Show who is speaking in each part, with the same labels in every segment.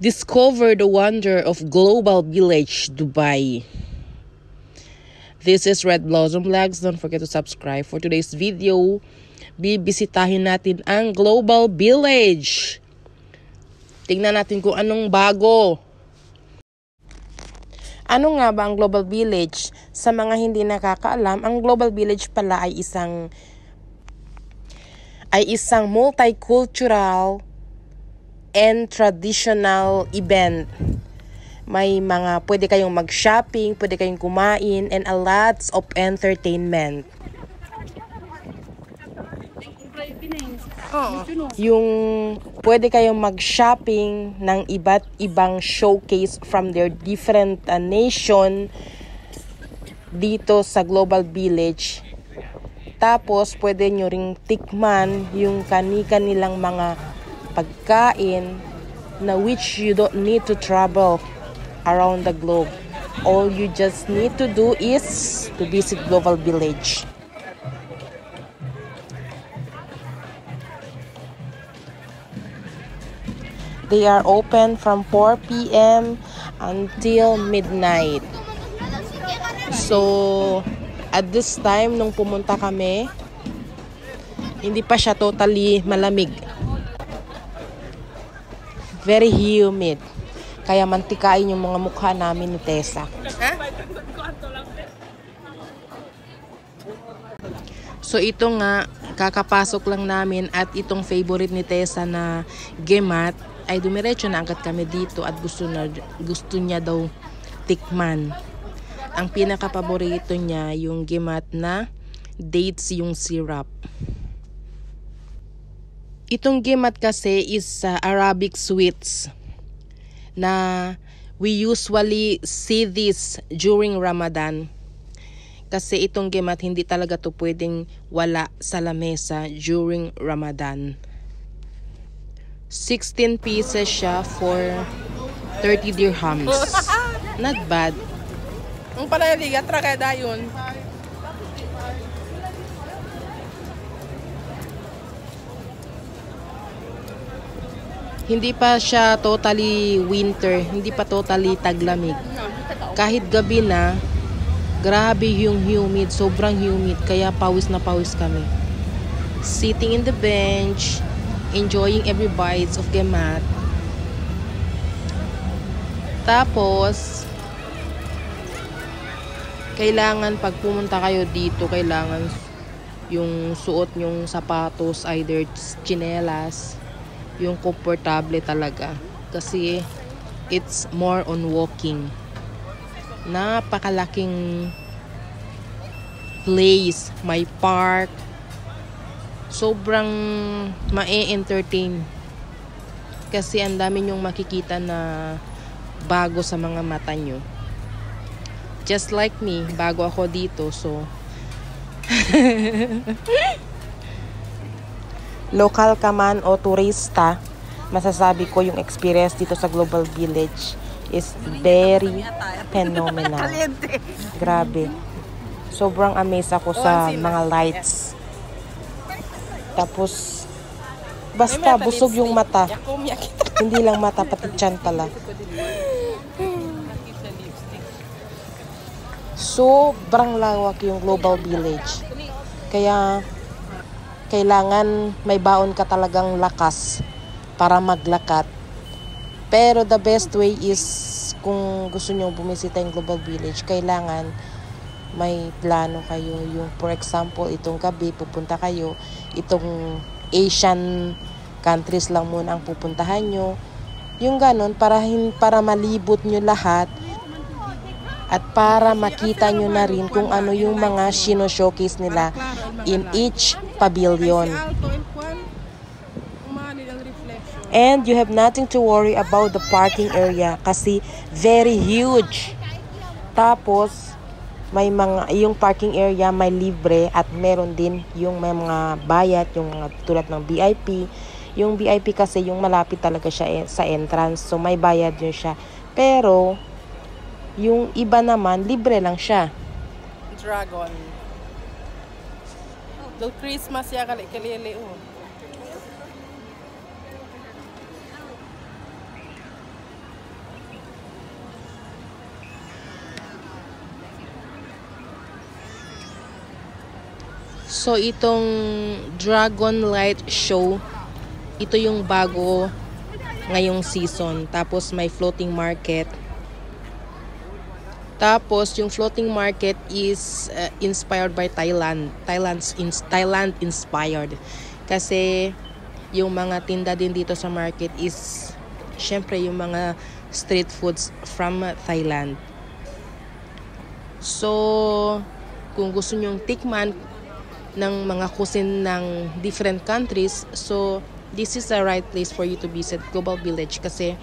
Speaker 1: Discover the wonder of Global Village, Dubai. This is Red Blossom Vlogs. Don't forget to subscribe. For today's video, bibisitahin natin ang Global Village. Tingnan natin kung anong bago. Ano nga ba ang Global Village? Sa mga hindi nakakaalam, ang Global Village pala ay isang multicultural and traditional event. May mga pwede kayong mag-shopping, pwede kayong kumain, and a lots of entertainment. Yung pwede kayong mag-shopping ng iba't ibang showcase from their different nation dito sa Global Village. Tapos pwede nyo ring tikman yung kani-kanilang mga pagkain na which you don't need to travel around the globe. All you just need to do is to visit Global Village. They are open from 4 p.m. until midnight. So, at this time, nung pumunta kami, hindi pa siya totally malamig. Very humid. Kaya mantikain yung mga mukha namin ni Tessa. So ito nga, kakapasok lang namin at itong favorite ni Tessa na gemat ay dumiretso na agad kami dito at gusto niya daw tikman. Ang pinaka-paborito niya yung gemat na dates yung syrup. Itong gemat kasi is Arabic sweets na we usually see this during Ramadan. Kasi itong gemat hindi talaga to pwedeng wala sa lamesa during Ramadan. 16 pieces siya for 30 dirhams. Not bad.
Speaker 2: Ang pala liga trakada yun.
Speaker 1: Hindi pa siya totally winter, hindi pa totally taglamig. Kahit gabi na, grabe yung humid, sobrang humid, kaya pawis na pawis kami. Sitting in the bench, enjoying every bites of gemat. Tapos, kailangan pag pumunta kayo dito, kailangan yung suot yung sapatos, either tsinelas, yung komportable talaga. Kasi it's more on walking. Napakalaking place, may park. Sobrang ma-entertain. Kasi ang dami nyong makikita na bago sa mga mata nyo. Just like me, bago ako dito, so local ka man o turista, masasabi ko yung experience dito sa Global Village is very phenomenal. Grabe. Sobrang amazed ako sa mga lights. Tapos, basta busog yung mata. Hindi lang mata, pati tiyan pala. Sobrang lawak yung Global Village. Kaya kailangan may baon ka talagang lakas para maglakad. Pero the best way is kung gusto nyo bumisita yung Global Village, kailangan may plano kayo. Yung for example, itong gabi pupunta kayo, itong Asian countries lang muna ang pupuntahan nyo. Yung ganon, para malibot nyo lahat at para makita nyo na rin kung ano yung mga showcase nila in each pavilion. And you have nothing to worry about the parking area kasi very huge. Tapos may yung parking area may libre at meron din yung may mga bayad, yung mga tulad ng VIP. Yung VIP kasi yung malapit talaga siya sa entrance, so may bayad yun siya. Pero yung iba naman libre lang siya.
Speaker 2: Dragon. Do Christmas ya kali-kali.
Speaker 1: So, itong Dragon Light Show, ito yung bago ngayong season. Tapos, may floating market. Tapos, yung floating market is inspired by Thailand. Thailand inspired. Kasi, yung mga tinda din dito sa market is, syempre, yung mga street foods from Thailand. So, kung gusto nyong tikman ng mga cuisine ng different countries, so, this is the right place for you to visit Global Village kasi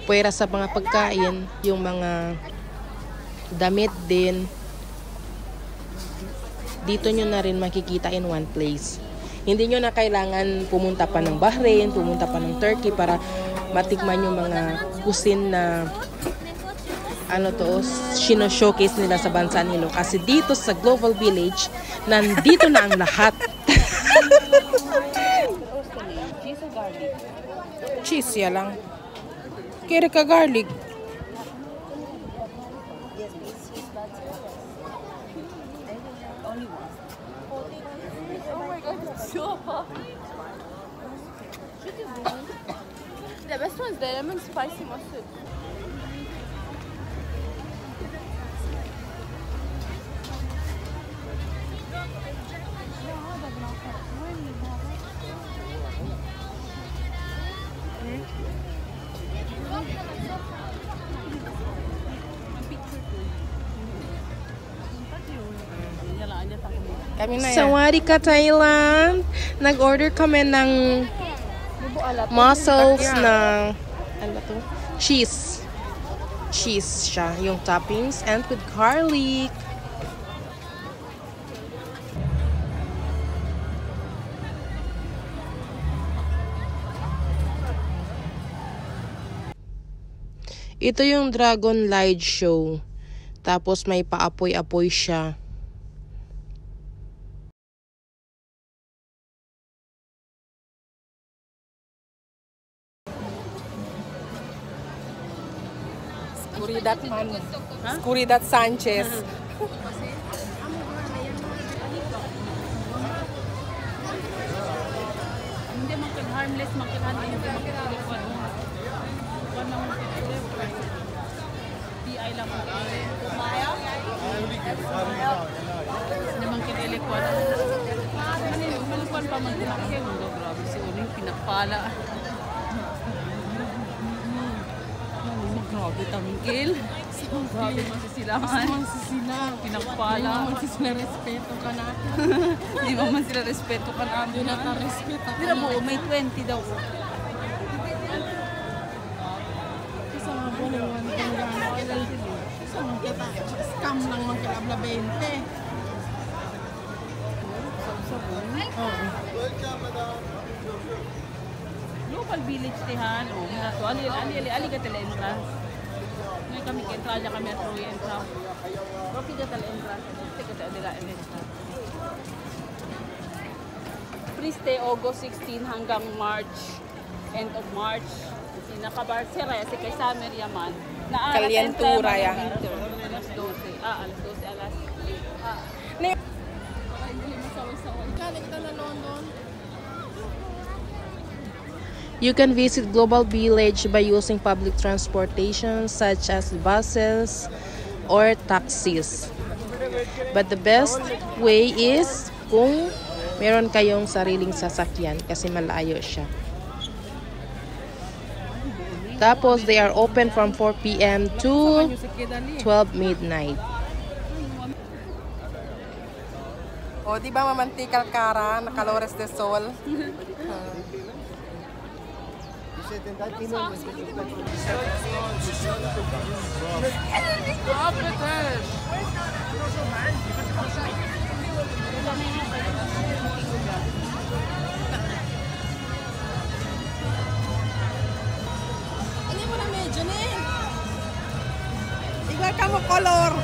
Speaker 1: pwera sa mga pagkain, yung mga damit din, dito nyo na rin makikita in one place. Hindi nyo na kailangan pumunta pa ng Bahrain, pumunta pa ng Turkey para matikman yung mga cuisine na showcase nila sa bansa nila. Kasi dito sa Global Village, nandito na ang lahat. Cheese ya lang. Kira ka garlic.
Speaker 2: The best one's the lemon spicy mustard. Sawadika Thailand. Nag-order kami ng mussels na cheese. Cheese siya, yung toppings, and with garlic. Ito yung Dragon Light Show. Tapos may paapoy-apoy siya. Scuridat Sanchez.
Speaker 3: Hindi makin harmless, makin PI lang po. Hindi makin elekwan. Malikuan pa man tinakay. Grabe si Uling, pinakpala. Grabe tamingkil. Grabe masisilahan. Pinakpala.
Speaker 2: Sila respeto ka natin.
Speaker 3: Di ba man sila respeto ka natin?
Speaker 2: Di na ka respeto.
Speaker 3: Di na buo, may 20 daw.
Speaker 2: Isa nga po na yung isa nga kita. Scam lang mga kilabla 20.
Speaker 3: Global Village tihan. Ali ka tala entrance. Ngayon kami entrance kami at Roy entrance. Rocky ka tala entrance. Tika tala nila entrance. Please stay August 16 hanggang March. End of March. Nakabar sira si kay Summer Yaman.
Speaker 2: Kalyentura ya.
Speaker 3: Alas 12. Alas 12 alas.
Speaker 1: You can visit Global Village by using public transportation such as buses or taxis. But the best way is kung meron kayong sariling sasakyan kasi malayo siya. Tapos they are open from 4 p.m. to 12 midnight.
Speaker 2: O, di ba mamantikal kara, nakalores de sol? Ano mo na medyo na eh? Igual ka mo color.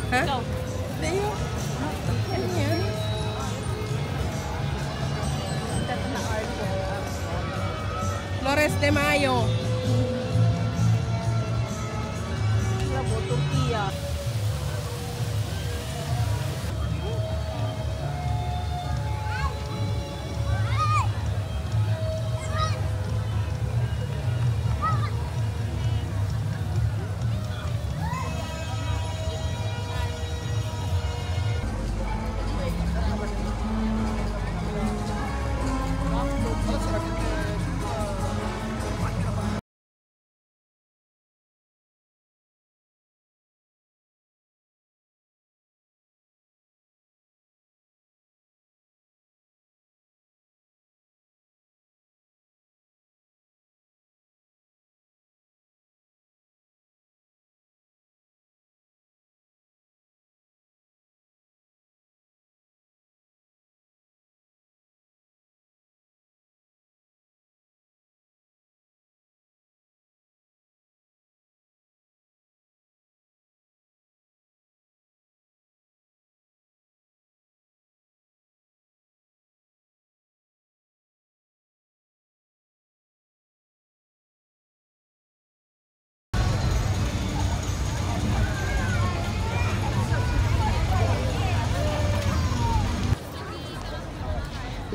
Speaker 2: Ha? Tayo. Ano yan? de Mayo.
Speaker 3: Turkiya.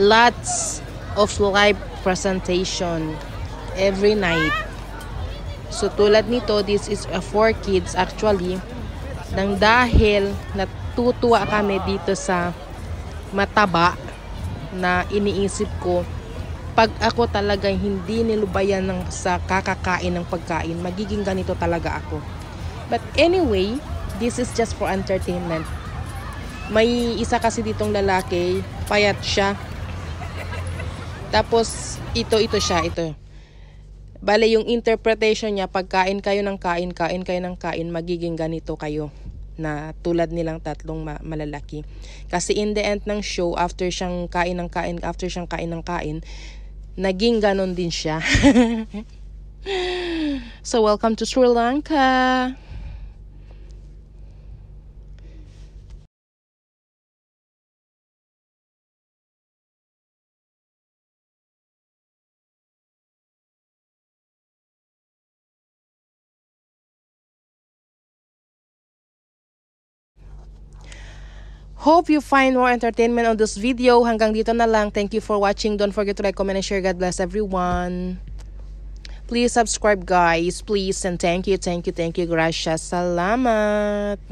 Speaker 1: Lots of live presentation every night. So tulad nito, this is for kids actually. Nang dahil natutuwa kami dito sa mataba na iniisip ko, pag ako talagang hindi nilubayan sa kakakain ng pagkain, magiging ganito talaga ako. But anyway, this is just for entertainment. May isa kasi ditong lalaki, payat siya. Tapos, ito siya, ito. Bale, yung interpretation niya, pagkain kayo ng kain kayo ng kain, magiging ganito kayo. Na tulad nilang tatlong malalaki. Kasi in the end ng show, after siyang kain ng kain, naging ganon din siya. So, welcome to Sri Lanka! Hope you find more entertainment on this video. Hanggang dito na lang. Thank you for watching. Don't forget to like, comment, and share. God bless everyone. Please subscribe, guys. Please. And thank you. Gracias. Salamat.